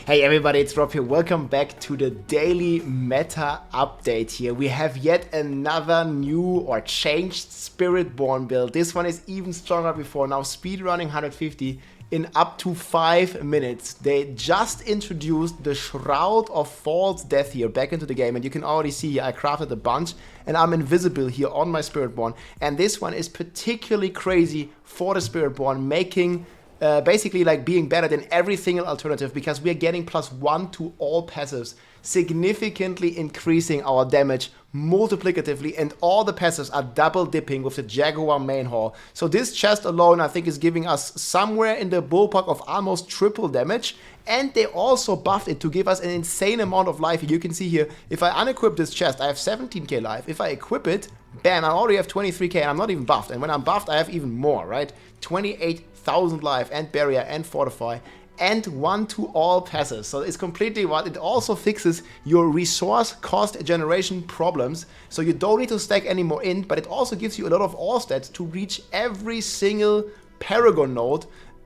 Hey everybody, it's Rob here. Welcome back to the daily meta update here. We have yet another new or changed Spiritborn build. This one is even stronger before. Now speedrunning 150 in up to 5 minutes. They just introduced the Shroud of False Death here back into the game, and you can already see here I crafted a bunch and I'm invisible here on my Spiritborn. And this one is particularly crazy for the Spiritborn, making basically like being better than every single alternative, because we are getting +1 to all passives, significantly increasing our damage multiplicatively, and all the passives are double dipping with the Jaguar main haul. So this chest alone I think is giving us somewhere in the ballpark of almost triple damage, and they also buffed it to give us an insane amount of life. You can see here, if I unequip this chest I have 17k life. If I equip it, bam, I already have 23k and I'm not even buffed. And when I'm buffed I have even more, right? 28,000 life and barrier and fortify and 1 to all passes. So it's completely what it also fixes your resource cost generation problems. So you don't need to stack any more int, but it also gives you a lot of all stats to reach every single paragon node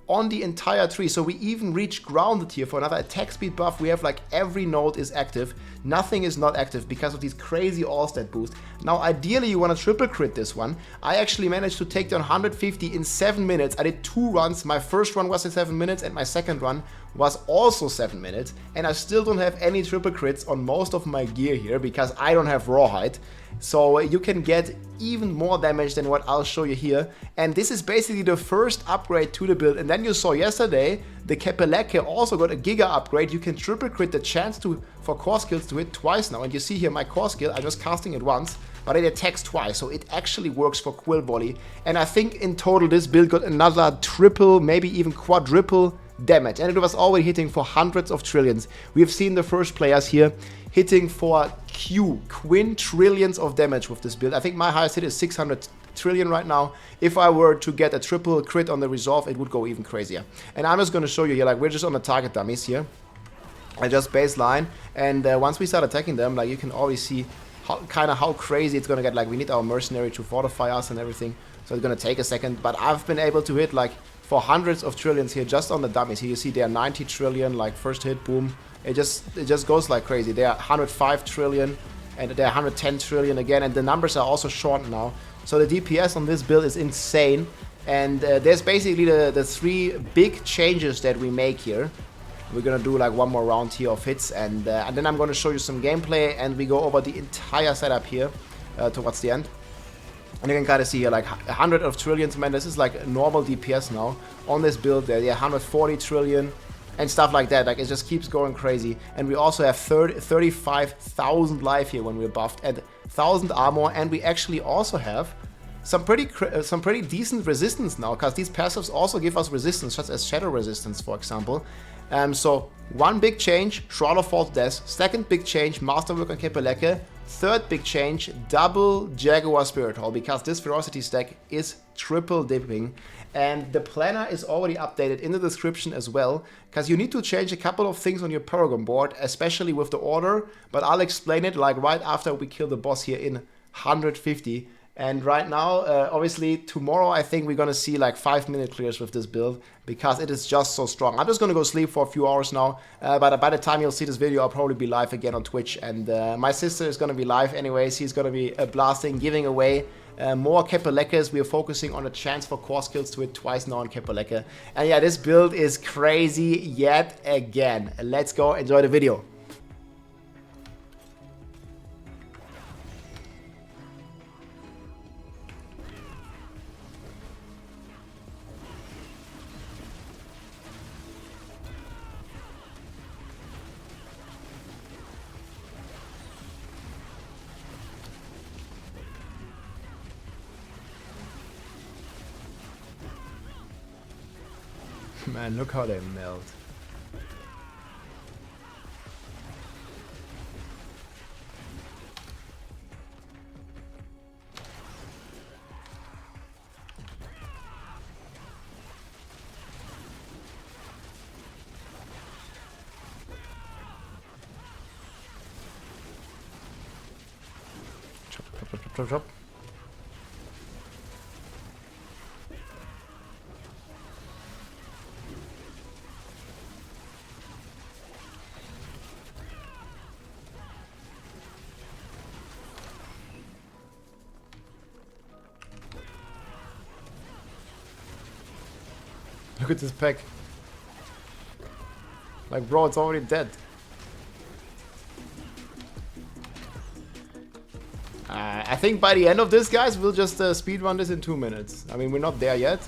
on the entire tree. So we even reach grounded here for another attack speed buff. We have like every node is active, nothing is not active because of these crazy all stat boosts. Now ideally you want to triple crit this one. I actually managed to take down 150 in 7 minutes. I did 2 runs. My first run was in 7 minutes and my second run was also 7 minutes, and I still don't have any triple crits on most of my gear here because I don't have rawhide. So you can get even more damage than what I'll show you here. And this is basically the first upgrade to the build. And then you saw yesterday the Kepeleke also got a giga upgrade. You can triple crit the chance for core skills to hit twice now. And you see here my core skill, I'm just casting it once, but it attacks twice. So it actually works for Quill Volley. And I think in total this build got another triple, maybe even quadruple damage, and it was already hitting for hundreds of trillions. We have seen the first players here hitting for quintillions of damage with this build. I think my highest hit is 600 trillion right now. If I were to get a triple crit on the resolve, it would go even crazier. And I'm just going to show you here, like we're just on the target dummies here. I just baseline, and once we start attacking them, like you can already see how crazy it's going to get. Like we need our mercenary to fortify us and everything, so it's going to take a second, but I've been able to hit like for hundreds of trillions here just on the dummies. Here you see they are 90 trillion, like first hit, boom. It just goes like crazy. They are 105 trillion and they're 110 trillion again, and the numbers are also short now. So the DPS on this build is insane, and there's basically the 3 big changes that we make here. We're gonna do like one more round here of hits, and then I'm gonna show you some gameplay, and we go over the entire setup here towards the end. And you can kind of see here like 100 of trillions, man, this is like normal DPS now on this build. There, 140 trillion and stuff like that. Like it just keeps going crazy. And we also have 35,000 life here when we're buffed, and 1,000 armor, and we actually also have some pretty decent resistance now, because these passives also give us resistance, such as shadow resistance, for example. So one big change, Shroud of False Death. Second big change, Masterwork on Kepeleke. Third big change, double Jaguar Spirit Haul, because this ferocity stack is triple dipping. And the planner is already updated in the description as well, because you need to change a couple of things on your Paragon board, especially with the order, but I'll explain it like right after we kill the boss here in 150. And right now, obviously, tomorrow I think we're gonna see like 5-minute clears with this build, because it is just so strong. I'm just gonna go sleep for a few hours now, but by the time you'll see this video, I'll probably be live again on Twitch. And my sister is gonna be live anyways. She's gonna be blasting, giving away more Kepelekes. We are focusing on a chance for core skills to hit twice now on Kepeleke. And yeah, this build is crazy yet again. Let's go enjoy the video. Man, look how they melt. Chop, chop, chop, chop, chop. Look at this pack. Like, bro, it's already dead. I think by the end of this, guys, we'll just speedrun this in 2 minutes. I mean, we're not there yet.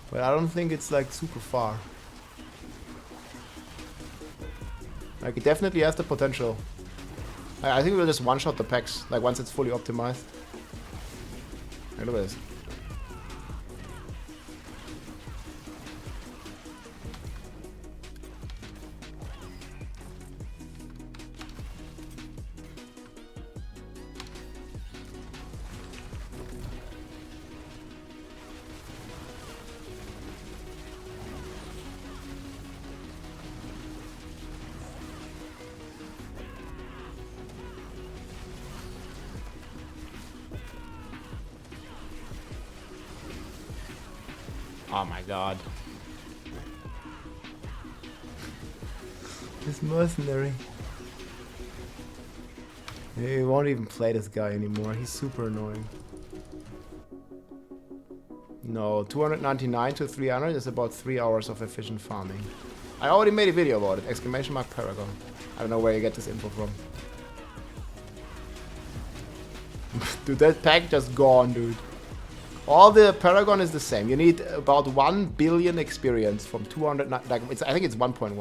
But I don't think it's like super far. Like, it definitely has the potential. I think we'll just one-shot the packs, like once it's fully optimized. Look at this. Oh my god. This mercenary. He won't even play this guy anymore. He's super annoying. No, 299 to 300 is about 3 hours of efficient farming. I already made a video about it. Exclamation mark Paragon. I don't know where you get this info from. Dude, that pack just gone, dude. All the Paragon is the same. You need about 1 billion experience from 200. Like I think it's 1.1.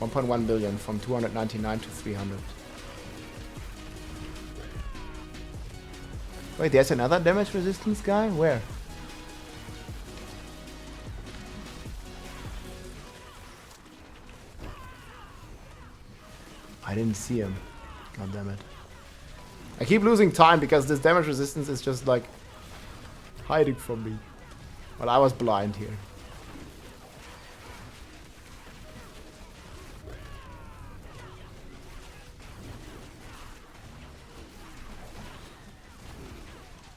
$1.1 billion from 299 to 300. Wait, there's another damage resistance guy? Where? I didn't see him. God damn it. I keep losing time because this damage resistance is just like hiding from me. Well, I was blind here.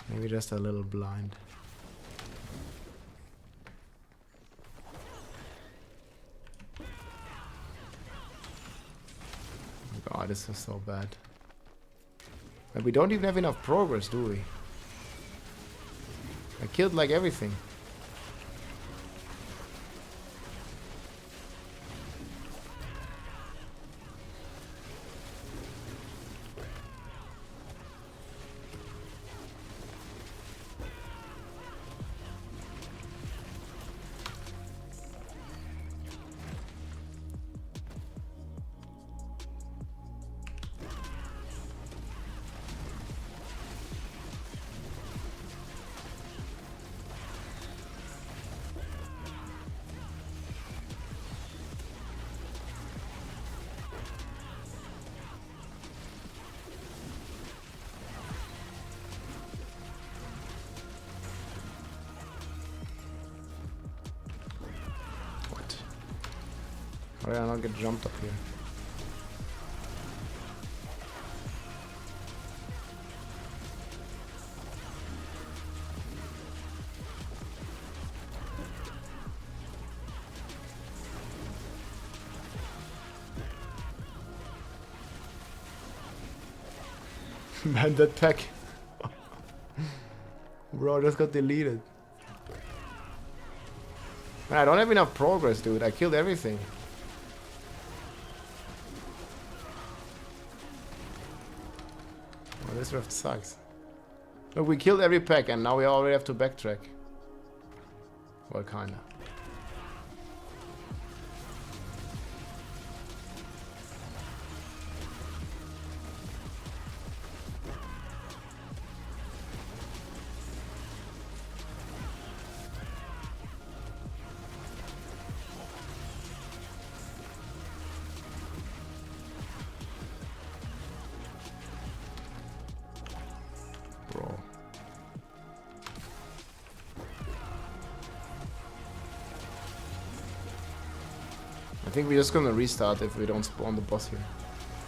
Maybe just a little blind. God, this is so bad. And we don't even have enough progress, do we? I killed like everything. How did I not get jumped up here? Man, that pack. Bro, just got deleted. Man, I don't have enough progress, dude. I killed everything. Oh, this rift sucks. Look, we killed every pack and now we already have to backtrack. Well, kinda. Bro. I think we're just gonna restart if we don't spawn the boss here.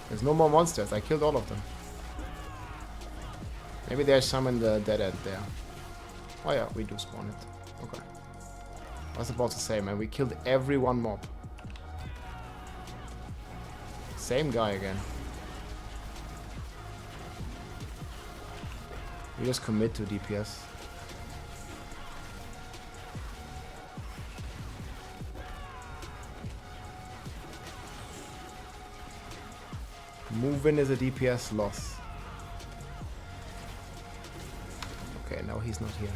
There's no more monsters. I killed all of them. Maybe there's some in the dead end there. Oh yeah, we do spawn it. Okay. I was about to say, man, we killed every one mob. Same guy again. We just commit to DPS. Moving is a DPS loss. Okay, now he's not here.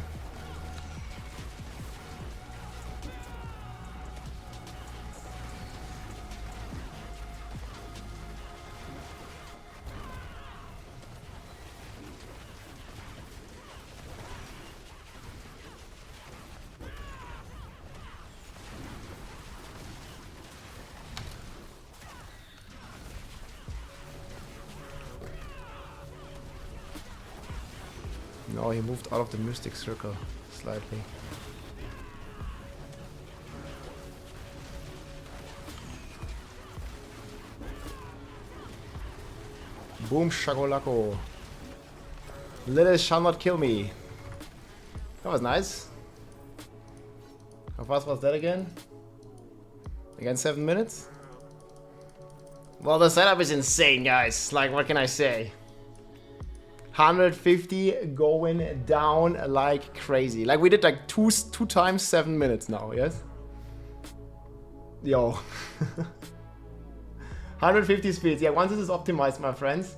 No, he moved out of the mystic circle slightly. Boom shakolako. Little shall not kill me. That was nice. How fast was that again? Again 7 minutes? Well, the setup is insane, guys. Like, what can I say? 150 going down like crazy. Like, we did like two times 7 minutes now, yes? Yo. 150 speeds. Yeah, once this is optimized, my friends,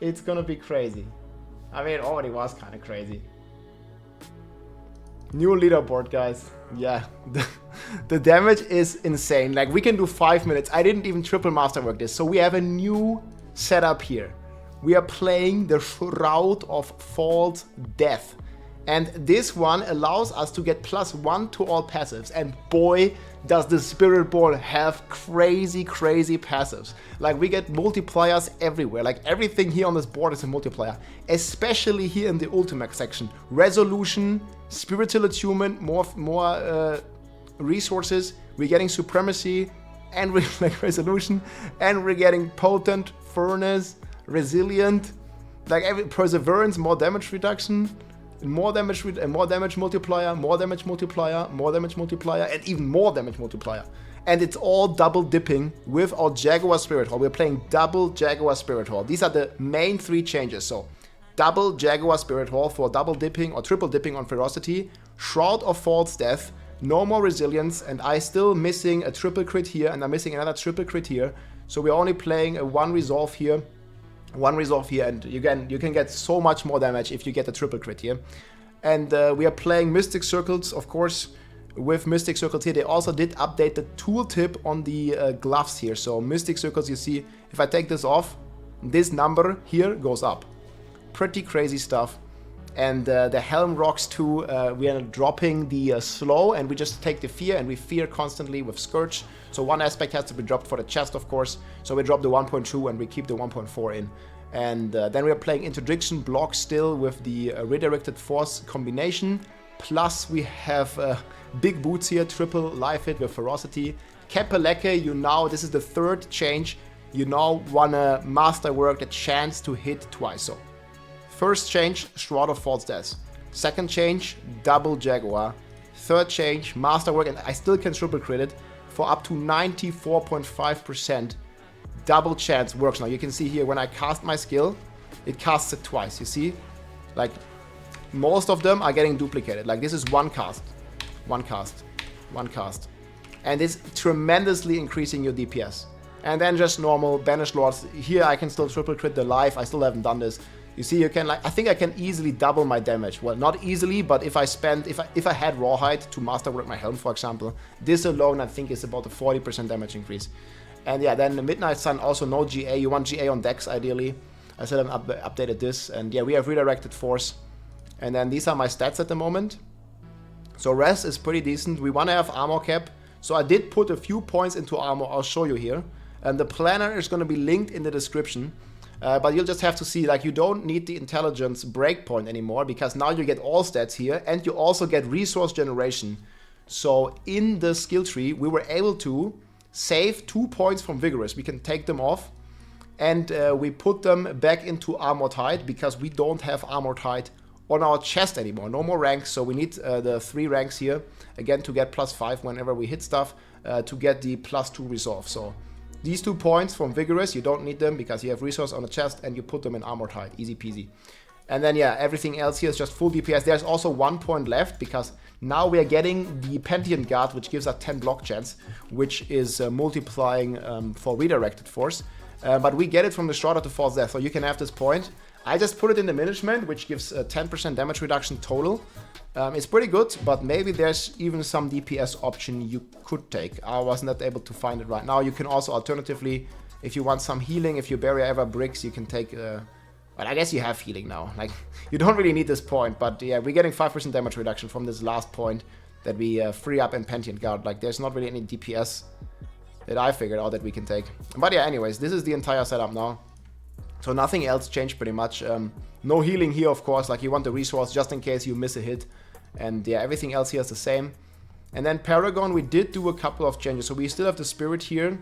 it's gonna be crazy. I mean, it already was kind of crazy. New leaderboard, guys. Yeah, the damage is insane. Like, we can do 5 minutes. I didn't even triple masterwork this. So we have a new setup here. We are playing the Shroud of False Death. And this one allows us to get +1 to all passives. And boy, does the Spiritborn have crazy, crazy passives. Like, we get multipliers everywhere. Like, everything here on this board is a multiplier. Especially here in the ultimate section. Resolution, spiritual attunement, more resources. We're getting supremacy and like resolution. And we're getting potent, furnace, resilient, like every perseverance, more damage reduction, more damage multiplier, more damage multiplier, more damage multiplier, and even more damage multiplier. And it's all double dipping with our Jaguar Spirit Hall. We're playing double Jaguar Spirit Hall. These are the main 3 changes. So double Jaguar Spirit Hall for double dipping or triple dipping on ferocity, Shroud of False Death, no more resilience, and I still missing a triple crit here, and I'm missing another triple crit here. So we're only playing a 1 resolve here. And you can get so much more damage if you get a triple crit here. And we are playing Mystic Circles, of course. With Mystic Circles here, they also did update the tooltip on the gloves here. So Mystic Circles, you see, if I take this off, this number here goes up. Pretty crazy stuff. And the Helm rocks too, we are dropping the slow, and we just take the fear, and we fear constantly with Scourge. So one aspect has to be dropped for the chest, of course. So we drop the 1.2 and we keep the 1.4 in. And then we are playing Interdiction block still with the Redirected Force combination. Plus we have big boots here, triple life hit with Ferocity. Kepeleke, you now, this is the 3rd change. You now wanna masterwork the chance to hit twice. So first change, Shroud of False Death. Second change, double Jaguar. Third change, masterwork, and I still can triple crit it for up to 94.5%. Double chance works now. You can see here when I cast my skill, it casts it twice. You see? Like, most of them are getting duplicated. Like, this is one cast. And it's tremendously increasing your DPS. And then just normal Banished Lords. Here I can still triple crit the life. I still haven't done this. You see, you can, like, I think I can easily double my damage. Well, not easily, but if I had Rawhide to masterwork my helm, for example, this alone I think is about a 40% damage increase. And yeah, then the Midnight Sun, also no GA. You want GA on Dex ideally. I said I've updated this, and yeah, we have Redirected Force. And then these are my stats at the moment. So res is pretty decent. We want to have armor cap. So I did put a few points into armor. I'll show you here. And the planner is going to be linked in the description. But you'll just have to see, like, you don't need the intelligence breakpoint anymore, because now you get all stats here, and you also get resource generation. So in the skill tree, we were able to save 2 points from Vigorous. We can take them off, and we put them back into Armored Hide, because we don't have Armored Hide on our chest anymore. No more ranks, so we need the 3 ranks here, again, to get +5 whenever we hit stuff, to get the +2 resolve. So these 2 points from Vigorous, you don't need them because you have resource on the chest and you put them in Armored Hide. Easy peasy. And then, yeah, everything else here is just full DPS. There's also 1 point left because now we are getting the Pantheon Guard, which gives us 10 block chance, which is multiplying for redirected force. But we get it from the Shroud of False Death, so you can have this point. I just put it in the management, which gives a 10% damage reduction total. It's pretty good, but maybe there's even some DPS option you could take. I wasn't able to find it right now. You can also alternatively, if you want some healing, if your barrier ever breaks, you can take... But I guess you have healing now. Like, you don't really need this point, but yeah, we're getting 5% damage reduction from this last point that we free up in Pantheon Guard. Like, there's not really any DPS that I figured out that we can take. But yeah, anyways, this is the entire setup now. So nothing else changed pretty much. No healing here, of course. Like, you want the resource just in case you miss a hit. And yeah, everything else here is the same. And then Paragon, we did do a couple of changes. So we still have the Spirit here.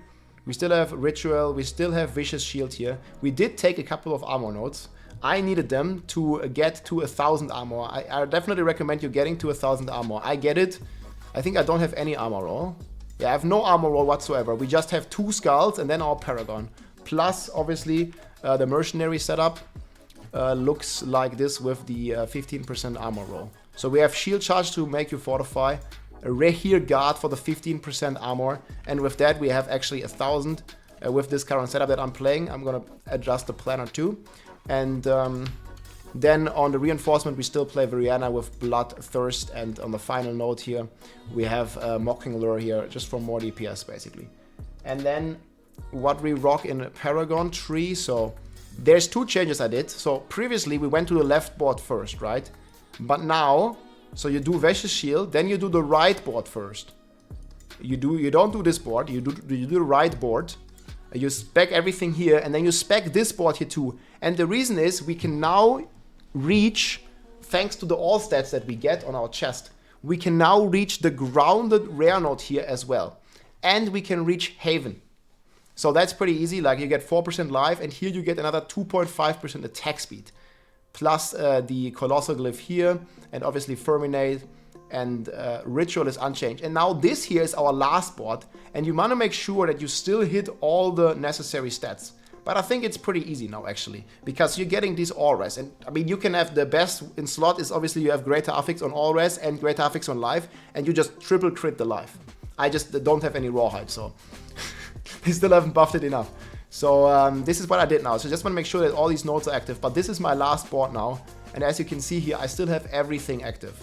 We still have Ritual, we still have Vicious Shield here. We did take a couple of armor nodes. I needed them to get to 1000 armor. I definitely recommend you getting to 1000 armor. I get it. I think I don't have any armor roll. Yeah, I have no armor roll whatsoever. We just have 2 skulls and then our Paragon. Plus, obviously, the Mercenary setup looks like this with the 15% armor roll. So we have Shield Charge to make you fortify. A Rehere Guard for the 15% armor, and with that we have actually 1000 with this current setup that I'm playing. I'm gonna adjust the planner too, and then on the reinforcement we still play Variana with Bloodthirst, and on the final node here we have Mocking Lure here just for more DPS basically. And then what we rock in Paragon tree, so there's 2 changes I did. So previously we went to the left board first, right? But now, so you do Vicious Shield, then you do the right board first. You don't do this board, you do the right board. You spec everything here, and then you spec this board here too. And the reason is we can now reach, thanks to the all stats that we get on our chest, we can now reach the grounded rare node here as well. And we can reach Haven. So that's pretty easy, like you get 4% life, and here you get another 2.5% attack speed. Plus the Colossal Glyph here, and obviously Ferminate, and Ritual is unchanged. And now this here is our last board, and you want to make sure that you still hit all the necessary stats. But I think it's pretty easy now actually, because you're getting these all res. And I mean, you can have the best in slot is obviously you have greater affix on all res and greater affix on life, and you just triple crit the life. I just don't have any rawhide, so they still haven't buffed it enough. So this is what I did now. So just want to make sure that all these nodes are active. But this is my last board now. And as you can see here, I still have everything active.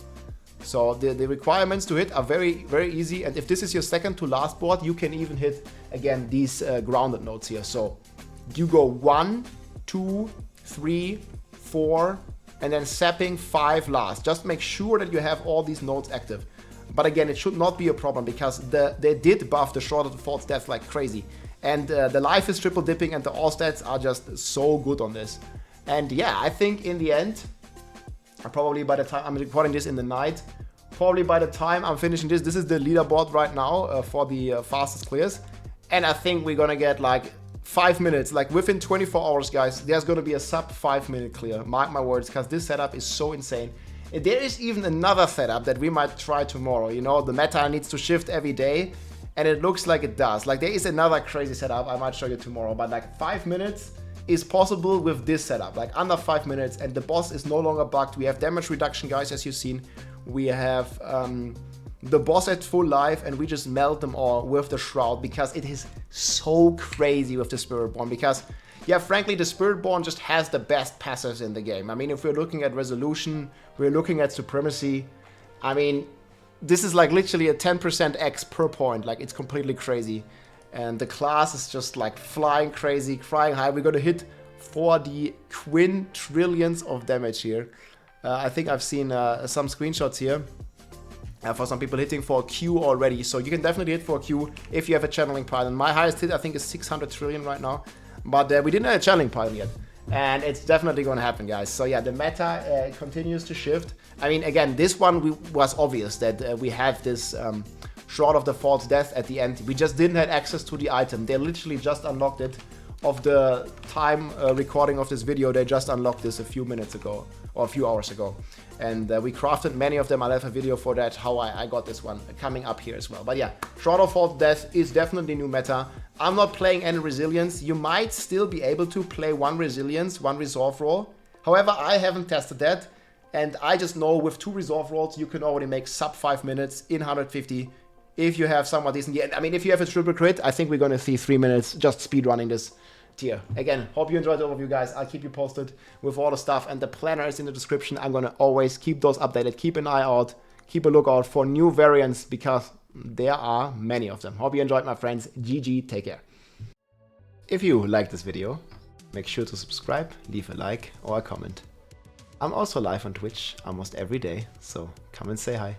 So the requirements to hit are very, very easy. And if this is your second to last board, you can even hit, again, these grounded nodes here. So you go 1, 2, 3, 4, and then sapping 5 last. Just make sure that you have all these nodes active. But again, it should not be a problem because they did buff the Shroud of False Death like crazy. And the life is triple dipping and the all stats are just so good on this. And yeah, I think in the end, probably by the time I'm recording this in the night, probably by the time I'm finishing this is the leaderboard right now for the fastest clears. And I think we're gonna get like 5 minutes, like within 24 hours, guys, there's gonna be a sub 5-minute clear. Mark my words, because this setup is so insane. There is even another setup that we might try tomorrow. You know, the meta needs to shift every day. And it looks like it does. Like there is another crazy setup I might show you tomorrow, but like 5 minutes is possible with this setup, like under 5 minutes, and the boss is no longer bugged. We have damage reduction, guys, as you've seen. We have the boss at full life, and we just melt them all with the Shroud because it is so crazy with the Spiritborn. Because, yeah, frankly, the Spiritborn just has the best passives in the game. I mean, if we're looking at Resolution, we're looking at Supremacy, I mean, this is like literally a 10% X per point. Like, it's completely crazy. And the class is just like flying crazy, crying high. We're going to hit for the quintillions of damage here. I think I've seen some screenshots here for some people hitting for a Q already. So you can definitely hit for a Q if you have a channeling pylon. My highest hit, I think, is 600 trillion right now. But we didn't have a channeling pylon yet. And it's definitely going to happen, guys. So yeah, the meta continues to shift. I mean, again, this one was obvious that we have this Shroud of the False Death at the end. We just didn't have access to the item. They literally just unlocked it of the time recording of this video, they just unlocked this a few minutes ago, or a few hours ago. And we crafted many of them. I'll have a video for that, how I got this one, coming up here as well. But yeah, Shroud of False Death is definitely new meta. I'm not playing any Resilience. You might still be able to play one Resilience, one Resolve roll. However, I haven't tested that. And I just know with 2 Resolve rolls, you can already make sub 5 minutes in 150 if you have somewhat decent. I mean, if you have a triple crit, I think we're going to see 3 minutes just speedrunning this tier. Again, hope you enjoyed the overview, guys. I'll keep you posted with all the stuff, and the planner is in the description. I'm going to always keep those updated. Keep an eye out. Keep a lookout for new variants because there are many of them. Hope you enjoyed, my friends. GG, take care. If you liked this video, make sure to subscribe, leave a like or a comment. I'm also live on Twitch almost every day, so come and say hi.